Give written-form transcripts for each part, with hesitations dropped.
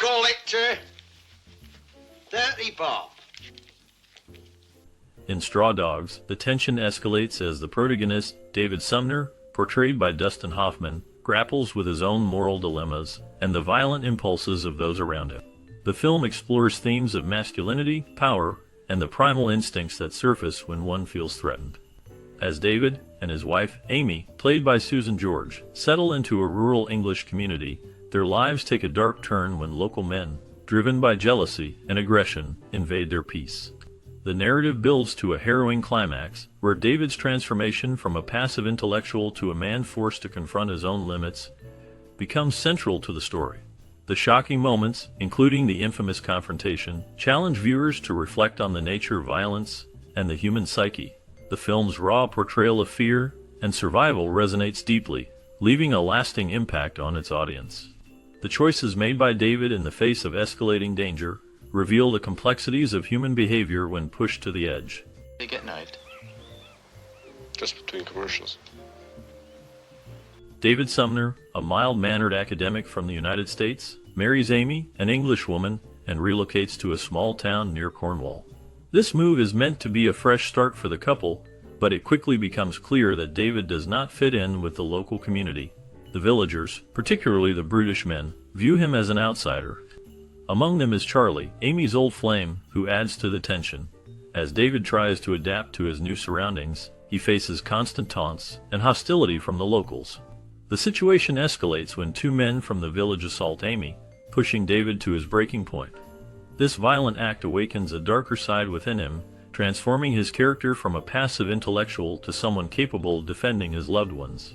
collector, Dirty Bob. In Straw Dogs, the tension escalates as the protagonist, David Sumner, portrayed by Dustin Hoffman, grapples with his own moral dilemmas and the violent impulses of those around him. The film explores themes of masculinity, power, and the primal instincts that surface when one feels threatened. As David and his wife, Amy, played by Susan George, settle into a rural English community, their lives take a dark turn when local men, driven by jealousy and aggression, invade their peace. The narrative builds to a harrowing climax, where David's transformation from a passive intellectual to a man forced to confront his own limits becomes central to the story. The shocking moments, including the infamous confrontation, challenge viewers to reflect on the nature of violence and the human psyche. The film's raw portrayal of fear and survival resonates deeply, leaving a lasting impact on its audience. The choices made by David in the face of escalating danger reveal the complexities of human behavior when pushed to the edge. They get knifed. Just between commercials. David Sumner, a mild-mannered academic from the United States, marries Amy, an English woman, and relocates to a small town near Cornwall. This move is meant to be a fresh start for the couple, but it quickly becomes clear that David does not fit in with the local community. The villagers, particularly the brutish men, view him as an outsider. Among them is Charlie, Amy's old flame, who adds to the tension. As David tries to adapt to his new surroundings, he faces constant taunts and hostility from the locals. The situation escalates when two men from the village assault Amy, pushing David to his breaking point. This violent act awakens a darker side within him, transforming his character from a passive intellectual to someone capable of defending his loved ones.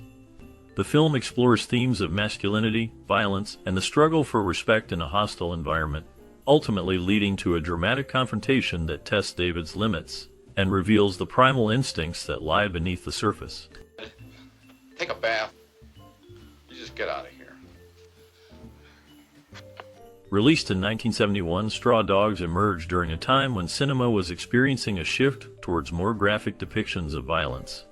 The film explores themes of masculinity, violence, and the struggle for respect in a hostile environment, ultimately leading to a dramatic confrontation that tests David's limits and reveals the primal instincts that lie beneath the surface. Take a bath. You just get out of here. Released in 1971, Straw Dogs emerged during a time when cinema was experiencing a shift towards more graphic depictions of violence.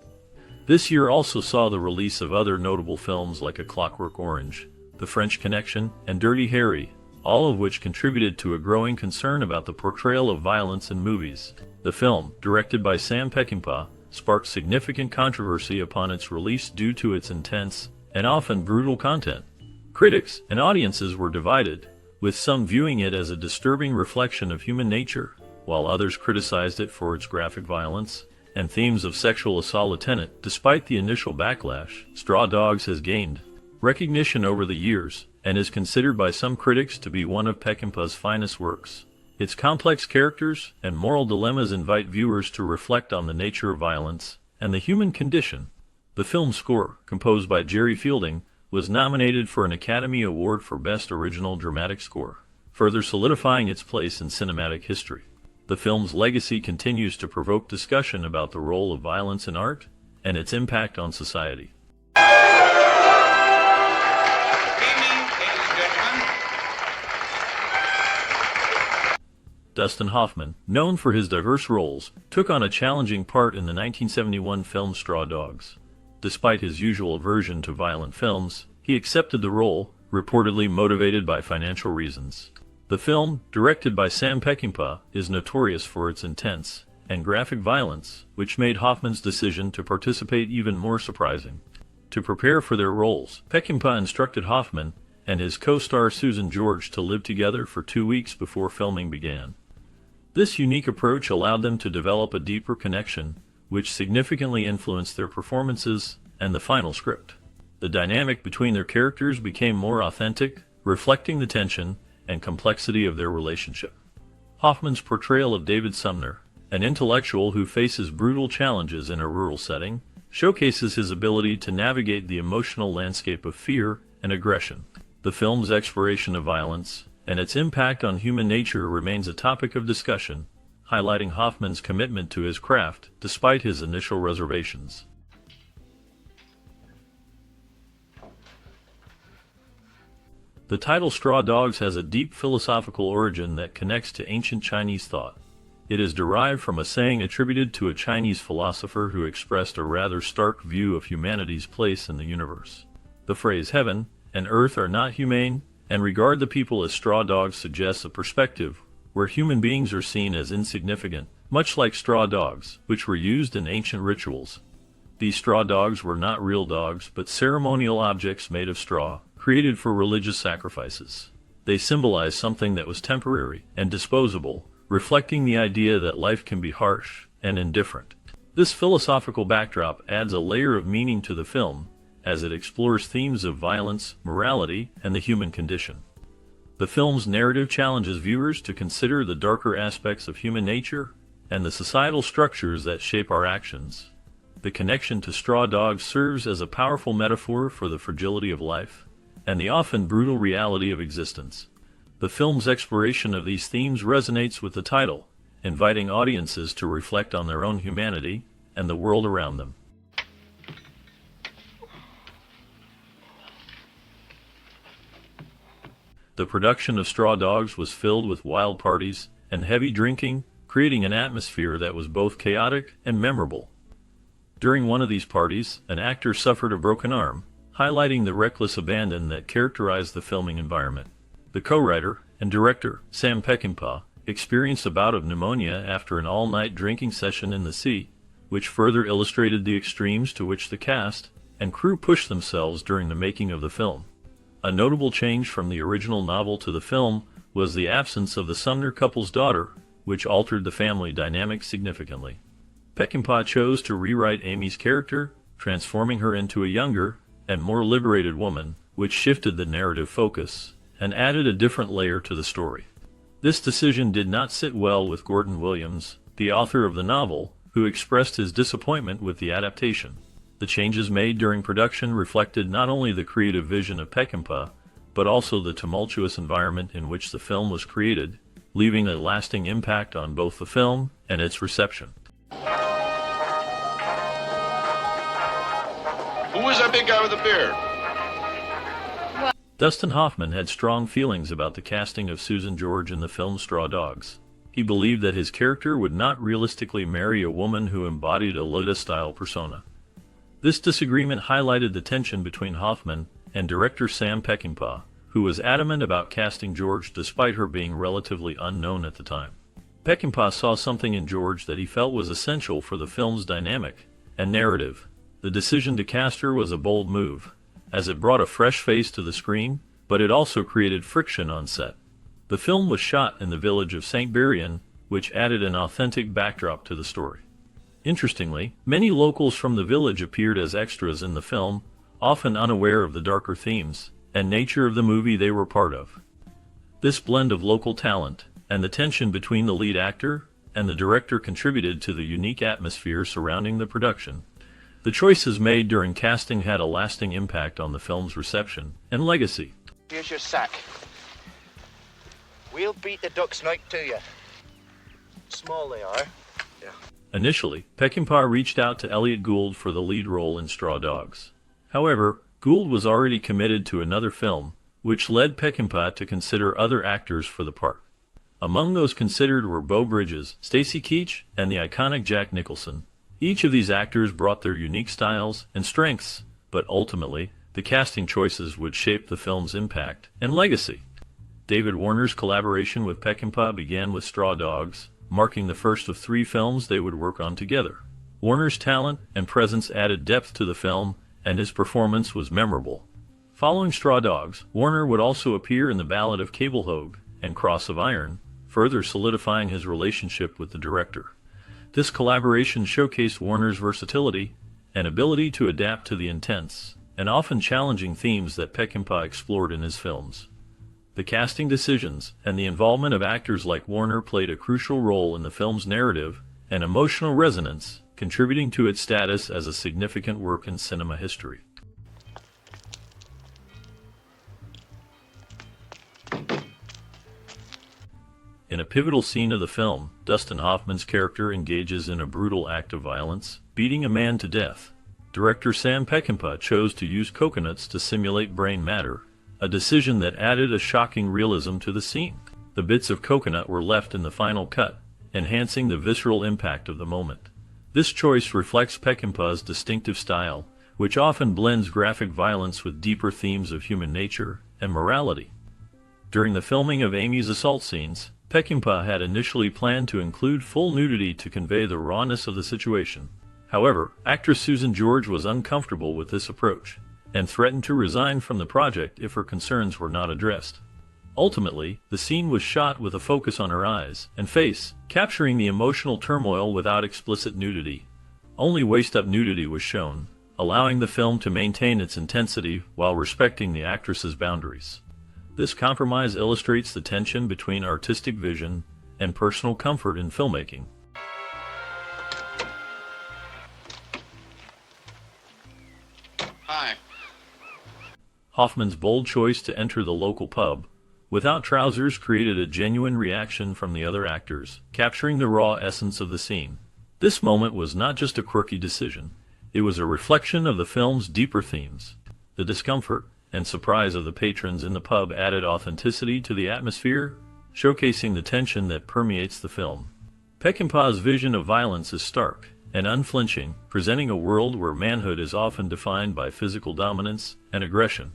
This year also saw the release of other notable films like A Clockwork Orange, The French Connection, and Dirty Harry, all of which contributed to a growing concern about the portrayal of violence in movies. The film, directed by Sam Peckinpah, sparked significant controversy upon its release due to its intense and often brutal content. Critics and audiences were divided, with some viewing it as a disturbing reflection of human nature, while others criticized it for its graphic violence and themes of sexual assault. Despite the initial backlash, Straw Dogs has gained recognition over the years and is considered by some critics to be one of Peckinpah's finest works. Its complex characters and moral dilemmas invite viewers to reflect on the nature of violence and the human condition. The film's score, composed by Jerry Fielding, was nominated for an Academy Award for Best Original Dramatic Score, further solidifying its place in cinematic history. The film's legacy continues to provoke discussion about the role of violence in art and its impact on society. Dustin Hoffman, known for his diverse roles, took on a challenging part in the 1971 film Straw Dogs. Despite his usual aversion to violent films, he accepted the role, reportedly motivated by financial reasons. The film, directed by Sam Peckinpah, is notorious for its intense and graphic violence, which made Hoffman's decision to participate even more surprising. To prepare for their roles, Peckinpah instructed Hoffman and his co-star Susan George to live together for 2 weeks before filming began. This unique approach allowed them to develop a deeper connection, which significantly influenced their performances and the final script. The dynamic between their characters became more authentic, reflecting the tension and complexity of their relationship. Hoffman's portrayal of David Sumner, an intellectual who faces brutal challenges in a rural setting, showcases his ability to navigate the emotional landscape of fear and aggression. The film's exploration of violence and its impact on human nature remains a topic of discussion, highlighting Hoffman's commitment to his craft despite his initial reservations. The title Straw Dogs has a deep philosophical origin that connects to ancient Chinese thought. It is derived from a saying attributed to a Chinese philosopher who expressed a rather stark view of humanity's place in the universe. The phrase "heaven and earth are not humane" and regard the people as straw dogs suggests a perspective where human beings are seen as insignificant, much like straw dogs, which were used in ancient rituals. These straw dogs were not real dogs, but ceremonial objects made of straw, created for religious sacrifices. They symbolized something that was temporary and disposable, reflecting the idea that life can be harsh and indifferent. This philosophical backdrop adds a layer of meaning to the film, as it explores themes of violence, morality, and the human condition. The film's narrative challenges viewers to consider the darker aspects of human nature and the societal structures that shape our actions. The connection to straw dogs serves as a powerful metaphor for the fragility of life and the often brutal reality of existence. The film's exploration of these themes resonates with the title, inviting audiences to reflect on their own humanity and the world around them. The production of Straw Dogs was filled with wild parties and heavy drinking, creating an atmosphere that was both chaotic and memorable. During one of these parties, an actor suffered a broken arm, highlighting the reckless abandon that characterized the filming environment. The co-writer and director, Sam Peckinpah, experienced a bout of pneumonia after an all-night drinking session in the sea, which further illustrated the extremes to which the cast and crew pushed themselves during the making of the film. A notable change from the original novel to the film was the absence of the Sumner couple's daughter, which altered the family dynamic significantly. Peckinpah chose to rewrite Amy's character, transforming her into a younger and more liberated woman, which shifted the narrative focus and added a different layer to the story. This decision did not sit well with Gordon Williams, the author of the novel, who expressed his disappointment with the adaptation. The changes made during production reflected not only the creative vision of Peckinpah, but also the tumultuous environment in which the film was created, leaving a lasting impact on both the film and its reception. Who was that big guy with the beard? Dustin Hoffman had strong feelings about the casting of Susan George in the film Straw Dogs. He believed that his character would not realistically marry a woman who embodied a Lolita-style persona. This disagreement highlighted the tension between Hoffman and director Sam Peckinpah, who was adamant about casting George despite her being relatively unknown at the time. Peckinpah saw something in George that he felt was essential for the film's dynamic and narrative. The decision to cast her was a bold move, as it brought a fresh face to the screen, but it also created friction on set. The film was shot in the village of St. Buryan, which added an authentic backdrop to the story. Interestingly, many locals from the village appeared as extras in the film, often unaware of the darker themes and nature of the movie they were part of. This blend of local talent and the tension between the lead actor and the director contributed to the unique atmosphere surrounding the production. The choices made during casting had a lasting impact on the film's reception and legacy. Here's your sack. We'll beat the ducks night to you. Small they are. Yeah. Initially, Peckinpah reached out to Elliot Gould for the lead role in Straw Dogs. However, Gould was already committed to another film, which led Peckinpah to consider other actors for the part. Among those considered were Beau Bridges, Stacy Keach, and the iconic Jack Nicholson. Each of these actors brought their unique styles and strengths, but ultimately, the casting choices would shape the film's impact and legacy. David Warner's collaboration with Peckinpah began with Straw Dogs, marking the first of 3 films they would work on together. Warner's talent and presence added depth to the film, and his performance was memorable. Following Straw Dogs, Warner would also appear in The Ballad of Cable Hogue and Cross of Iron, further solidifying his relationship with the director. This collaboration showcased Warner's versatility and ability to adapt to the intense and often challenging themes that Peckinpah explored in his films. The casting decisions and the involvement of actors like Warner played a crucial role in the film's narrative and emotional resonance, contributing to its status as a significant work in cinema history. In a pivotal scene of the film, Dustin Hoffman's character engages in a brutal act of violence, beating a man to death. Director Sam Peckinpah chose to use coconuts to simulate brain matter, a decision that added a shocking realism to the scene. The bits of coconut were left in the final cut, enhancing the visceral impact of the moment. This choice reflects Peckinpah's distinctive style, which often blends graphic violence with deeper themes of human nature and morality. During the filming of Amy's assault scenes, Peckinpah had initially planned to include full nudity to convey the rawness of the situation. However, actress Susan George was uncomfortable with this approach, and threatened to resign from the project if her concerns were not addressed. Ultimately, the scene was shot with a focus on her eyes and face, capturing the emotional turmoil without explicit nudity. Only waist-up nudity was shown, allowing the film to maintain its intensity while respecting the actress's boundaries. This compromise illustrates the tension between artistic vision and personal comfort in filmmaking. Hi. Hoffman's bold choice to enter the local pub without trousers created a genuine reaction from the other actors, capturing the raw essence of the scene. This moment was not just a quirky decision, it was a reflection of the film's deeper themes. The discomfort and surprise of the patrons in the pub added authenticity to the atmosphere, showcasing the tension that permeates the film. Peckinpah's vision of violence is stark and unflinching, presenting a world where manhood is often defined by physical dominance and aggression.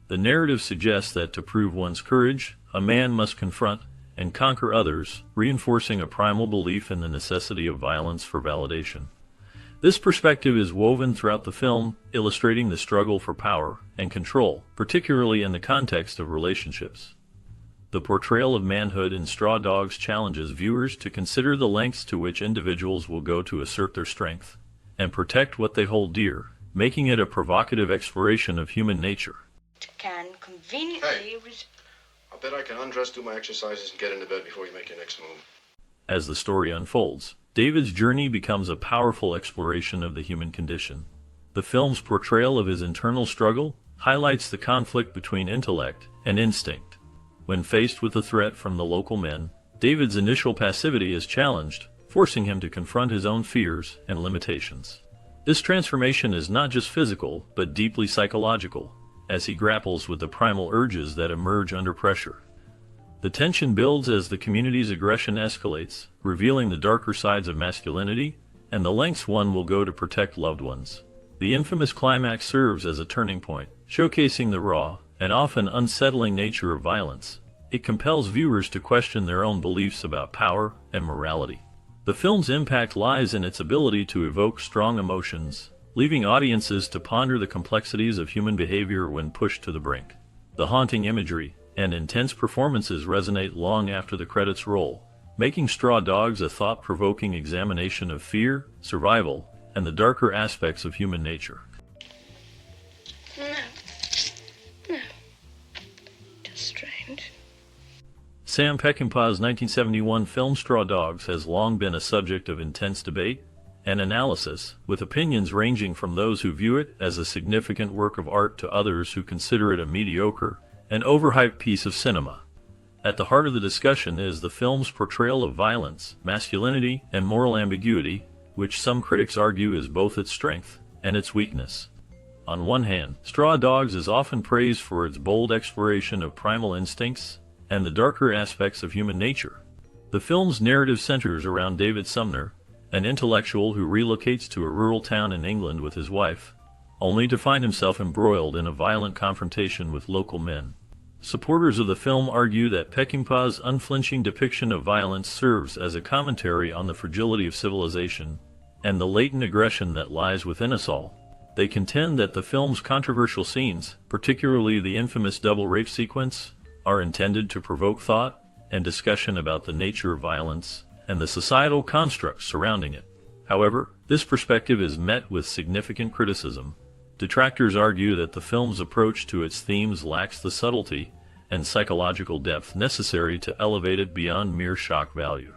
The narrative suggests that to prove one's courage, a man must confront and conquer others, reinforcing a primal belief in the necessity of violence for validation. This perspective is woven throughout the film, illustrating the struggle for power and control, particularly in the context of relationships. The portrayal of manhood in Straw Dogs challenges viewers to consider the lengths to which individuals will go to assert their strength and protect what they hold dear, making it a provocative exploration of human nature. Can conveniently Hey. I'll bet I can undress, do my exercises, and get into bed before you make your next move. As the story unfolds, David's journey becomes a powerful exploration of the human condition. The film's portrayal of his internal struggle highlights the conflict between intellect and instinct. When faced with a threat from the local men, David's initial passivity is challenged, forcing him to confront his own fears and limitations. This transformation is not just physical, but deeply psychological, as he grapples with the primal urges that emerge under pressure. The tension builds as the community's aggression escalates, revealing the darker sides of masculinity and the lengths one will go to protect loved ones. The infamous climax serves as a turning point, showcasing the raw and often unsettling nature of violence. It compels viewers to question their own beliefs about power and morality. The film's impact lies in its ability to evoke strong emotions, leaving audiences to ponder the complexities of human behavior when pushed to the brink. The haunting imagery and intense performances resonate long after the credits roll, making Straw Dogs a thought-provoking examination of fear, survival, and the darker aspects of human nature. No. Just strange. Sam Peckinpah's 1971 film Straw Dogs has long been a subject of intense debate and analysis, with opinions ranging from those who view it as a significant work of art to others who consider it a mediocre and overhyped piece of cinema. At the heart of the discussion is the film's portrayal of violence, masculinity, and moral ambiguity, which some critics argue is both its strength and its weakness. On one hand, Straw Dogs is often praised for its bold exploration of primal instincts and the darker aspects of human nature. The film's narrative centers around David Sumner, an intellectual who relocates to a rural town in England with his wife, only to find himself embroiled in a violent confrontation with local men. Supporters of the film argue that Peckinpah's unflinching depiction of violence serves as a commentary on the fragility of civilization and the latent aggression that lies within us all. They contend that the film's controversial scenes, particularly the infamous double rape sequence, are intended to provoke thought and discussion about the nature of violence and the societal constructs surrounding it. However, this perspective is met with significant criticism. Detractors argue that the film's approach to its themes lacks the subtlety and psychological depth necessary to elevate it beyond mere shock value.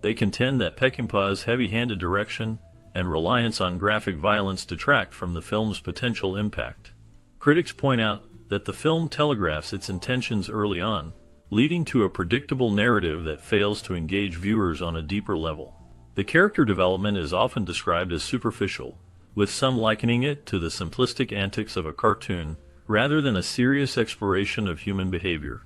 They contend that Peckinpah's heavy-handed direction and reliance on graphic violence detract from the film's potential impact. Critics point out that the film telegraphs its intentions early on, leading to a predictable narrative that fails to engage viewers on a deeper level. The character development is often described as superficial, with some likening it to the simplistic antics of a cartoon, rather than a serious exploration of human behavior.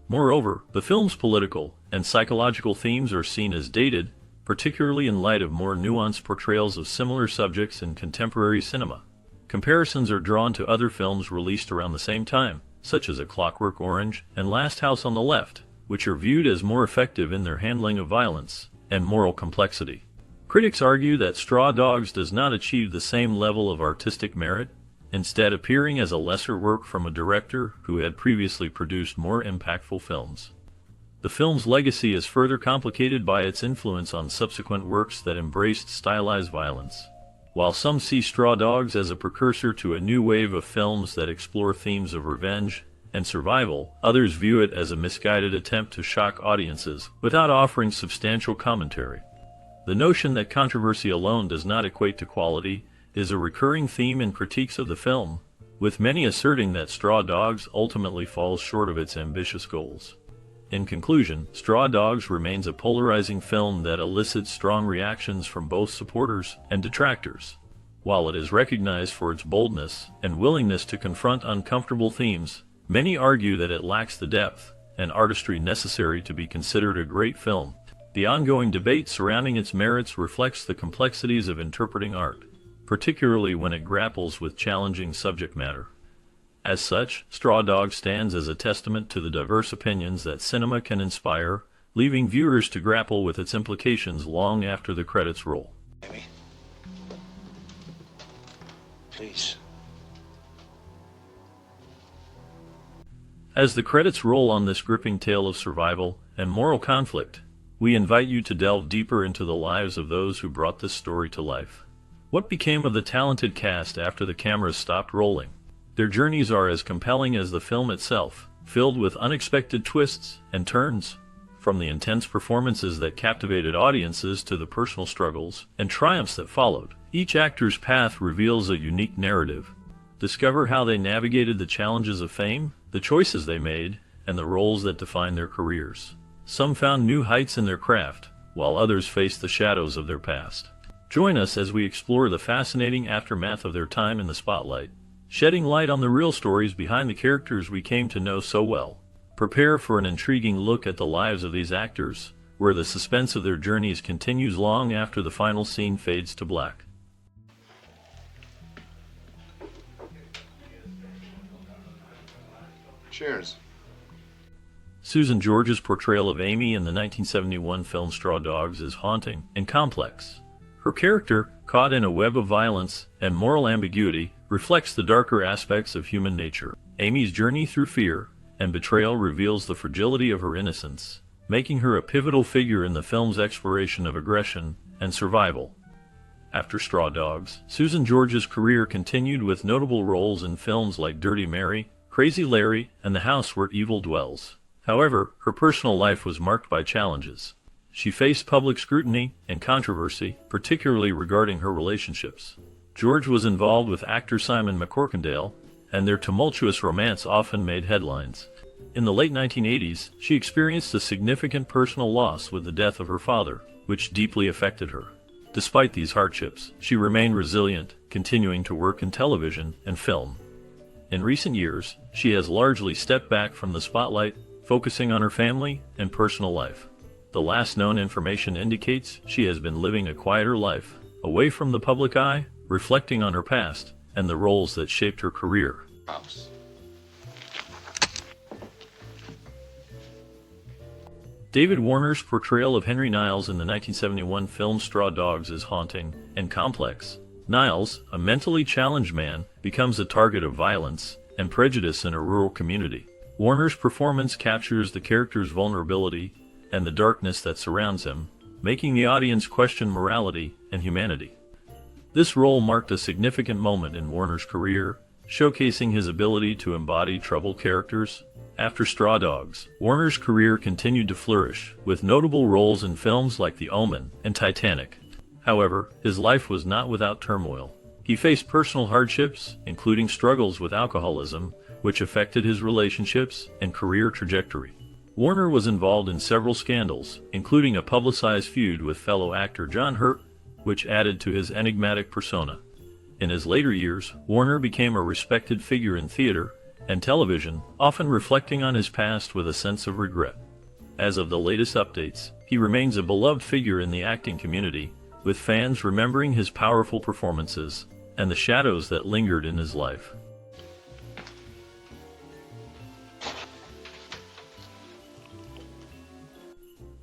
Moreover, the film's political and psychological themes are seen as dated, particularly in light of more nuanced portrayals of similar subjects in contemporary cinema. Comparisons are drawn to other films released around the same time, such as A Clockwork Orange and Last House on the Left, which are viewed as more effective in their handling of violence and moral complexity. Critics argue that Straw Dogs does not achieve the same level of artistic merit, instead appearing as a lesser work from a director who had previously produced more impactful films. The film's legacy is further complicated by its influence on subsequent works that embraced stylized violence. While some see Straw Dogs as a precursor to a new wave of films that explore themes of revenge and survival, others view it as a misguided attempt to shock audiences without offering substantial commentary. The notion that controversy alone does not equate to quality is a recurring theme in critiques of the film, with many asserting that Straw Dogs ultimately falls short of its ambitious goals. In conclusion, Straw Dogs remains a polarizing film that elicits strong reactions from both supporters and detractors. While it is recognized for its boldness and willingness to confront uncomfortable themes, many argue that it lacks the depth and artistry necessary to be considered a great film. The ongoing debate surrounding its merits reflects the complexities of interpreting art, particularly when it grapples with challenging subject matter. As such, Straw Dogs stands as a testament to the diverse opinions that cinema can inspire, leaving viewers to grapple with its implications long after the credits roll. Amy? Please. As the credits roll on this gripping tale of survival and moral conflict, we invite you to delve deeper into the lives of those who brought this story to life. What became of the talented cast after the cameras stopped rolling? Their journeys are as compelling as the film itself, filled with unexpected twists and turns. From the intense performances that captivated audiences to the personal struggles and triumphs that followed, each actor's path reveals a unique narrative. Discover how they navigated the challenges of fame, the choices they made, and the roles that defined their careers. Some found new heights in their craft, while others faced the shadows of their past. Join us as we explore the fascinating aftermath of their time in the spotlight, shedding light on the real stories behind the characters we came to know so well. Prepare for an intriguing look at the lives of these actors, where the suspense of their journeys continues long after the final scene fades to black. Cheers. Susan George's portrayal of Amy in the 1971 film Straw Dogs is haunting and complex. Her character, caught in a web of violence and moral ambiguity, reflects the darker aspects of human nature. Amy's journey through fear and betrayal reveals the fragility of her innocence, making her a pivotal figure in the film's exploration of aggression and survival. After Straw Dogs, Susan George's career continued with notable roles in films like Dirty Mary, Crazy Larry, and The House Where Evil Dwells. However, her personal life was marked by challenges. She faced public scrutiny and controversy, particularly regarding her relationships. George was involved with actor Simon McCorkindale, and their tumultuous romance often made headlines. In the late 1980s, she experienced a significant personal loss with the death of her father, which deeply affected her. Despite these hardships, she remained resilient, continuing to work in television and film. In recent years, she has largely stepped back from the spotlight, focusing on her family and personal life. The last known information indicates she has been living a quieter life, away from the public eye, reflecting on her past and the roles that shaped her career. House. David Warner's portrayal of Henry Niles in the 1971 film Straw Dogs is haunting and complex. Niles, a mentally challenged man, becomes a target of violence and prejudice in a rural community. Warner's performance captures the character's vulnerability and the darkness that surrounds him, making the audience question morality and humanity. This role marked a significant moment in Warner's career, showcasing his ability to embody troubled characters. After Straw Dogs, Warner's career continued to flourish, with notable roles in films like The Omen and Titanic. However, his life was not without turmoil. He faced personal hardships, including struggles with alcoholism, which affected his relationships and career trajectory. Warner was involved in several scandals, including a publicized feud with fellow actor John Hurt, which added to his enigmatic persona. In his later years, Warner became a respected figure in theater and television, often reflecting on his past with a sense of regret. As of the latest updates, he remains a beloved figure in the acting community, with fans remembering his powerful performances and the shadows that lingered in his life.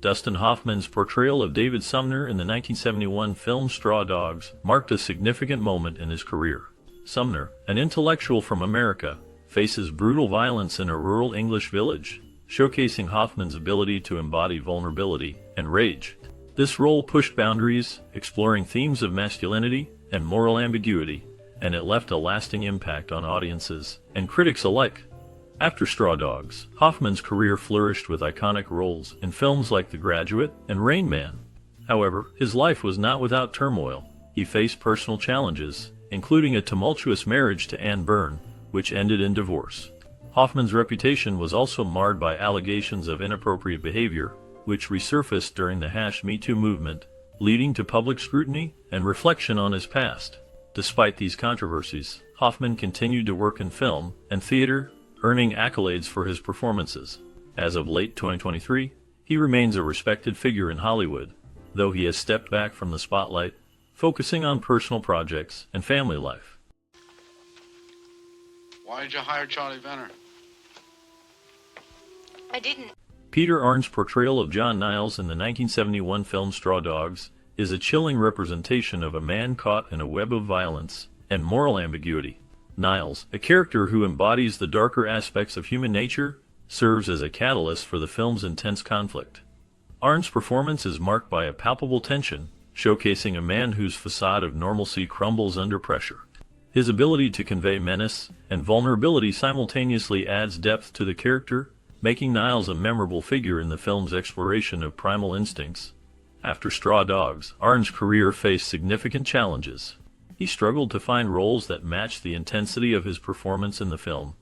Dustin Hoffman's portrayal of David Sumner in the 1971 film Straw Dogs marked a significant moment in his career. Sumner, an intellectual from America, faces brutal violence in a rural English village, showcasing Hoffman's ability to embody vulnerability and rage. This role pushed boundaries, exploring themes of masculinity and moral ambiguity, and it left a lasting impact on audiences and critics alike. After Straw Dogs, Hoffman's career flourished with iconic roles in films like The Graduate and Rain Man. However, his life was not without turmoil. He faced personal challenges, including a tumultuous marriage to Anne Byrne, which ended in divorce. Hoffman's reputation was also marred by allegations of inappropriate behavior, which resurfaced during the #Me Too movement, leading to public scrutiny and reflection on his past. Despite these controversies, Hoffman continued to work in film and theater, earning accolades for his performances. As of late 2023, he remains a respected figure in Hollywood, though he has stepped back from the spotlight, focusing on personal projects and family life. Why did you hire Charlie Venner? I didn't. Peter Arndt's portrayal of John Niles in the 1971 film Straw Dogs is a chilling representation of a man caught in a web of violence and moral ambiguity. Niles, a character who embodies the darker aspects of human nature, serves as a catalyst for the film's intense conflict. Arndt's performance is marked by a palpable tension, showcasing a man whose facade of normalcy crumbles under pressure. His ability to convey menace and vulnerability simultaneously adds depth to the character, making Niles a memorable figure in the film's exploration of primal instincts. After Straw Dogs, Arndt's career faced significant challenges. He struggled to find roles that matched the intensity of his performance in the film.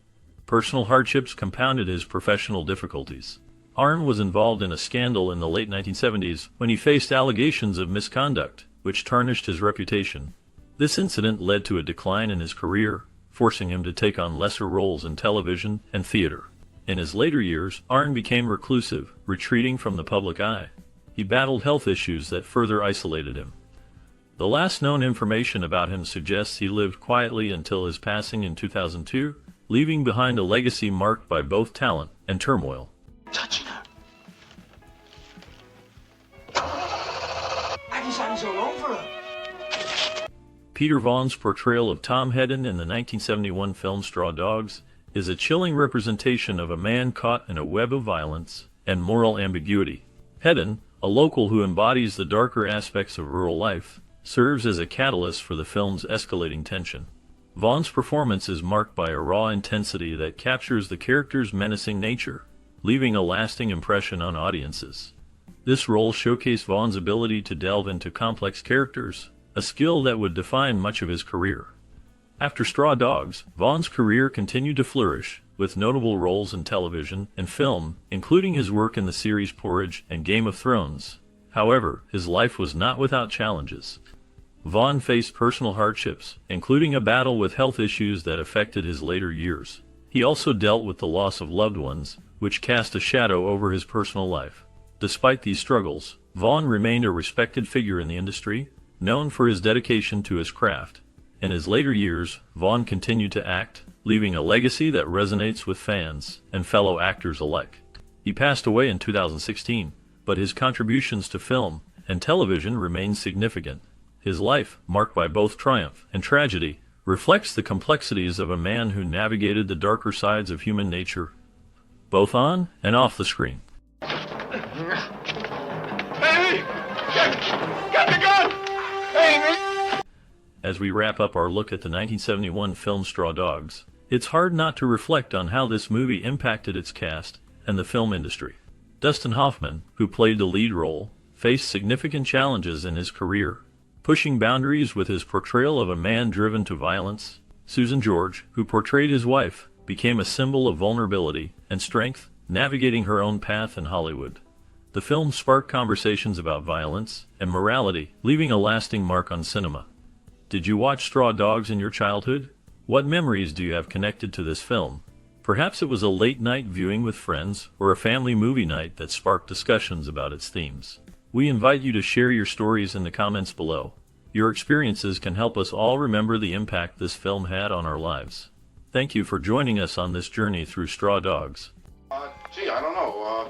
Personal hardships compounded his professional difficulties. Arndt was involved in a scandal in the late 1970s when he faced allegations of misconduct, which tarnished his reputation. This incident led to a decline in his career, forcing him to take on lesser roles in television and theater. In his later years, Arndt became reclusive, retreating from the public eye. He battled health issues that further isolated him. The last known information about him suggests he lived quietly until his passing in 2002, leaving behind a legacy marked by both talent and turmoil. Touching her. I decided so wrong for her. Peter Vaughan's portrayal of Tom Hedden in the 1971 film Straw Dogs is a chilling representation of a man caught in a web of violence and moral ambiguity. Hedden, a local who embodies the darker aspects of rural life, serves as a catalyst for the film's escalating tension. Vaughan's performance is marked by a raw intensity that captures the character's menacing nature, leaving a lasting impression on audiences. This role showcased Vaughan's ability to delve into complex characters, a skill that would define much of his career. After Straw Dogs, Vaughan's career continued to flourish, with notable roles in television and film, including his work in the series Porridge and Game of Thrones. However, his life was not without challenges. Vaughn faced personal hardships, including a battle with health issues that affected his later years. He also dealt with the loss of loved ones, which cast a shadow over his personal life. Despite these struggles, Vaughn remained a respected figure in the industry, known for his dedication to his craft. In his later years, Vaughn continued to act, leaving a legacy that resonates with fans and fellow actors alike. He passed away in 2016, but his contributions to film and television remain significant. His life, marked by both triumph and tragedy, reflects the complexities of a man who navigated the darker sides of human nature, both on and off the screen. Amy! Get the gun! Amy! As we wrap up our look at the 1971 film Straw Dogs, it's hard not to reflect on how this movie impacted its cast and the film industry. Dustin Hoffman, who played the lead role, faced significant challenges in his career, pushing boundaries with his portrayal of a man driven to violence. Susan George, who portrayed his wife, became a symbol of vulnerability and strength, navigating her own path in Hollywood. The film sparked conversations about violence and morality, leaving a lasting mark on cinema. Did you watch Straw Dogs in your childhood? What memories do you have connected to this film? Perhaps it was a late-night viewing with friends or a family movie night that sparked discussions about its themes. We invite you to share your stories in the comments below. Your experiences can help us all remember the impact this film had on our lives. Thank you for joining us on this journey through Straw Dogs. Gee, I don't know.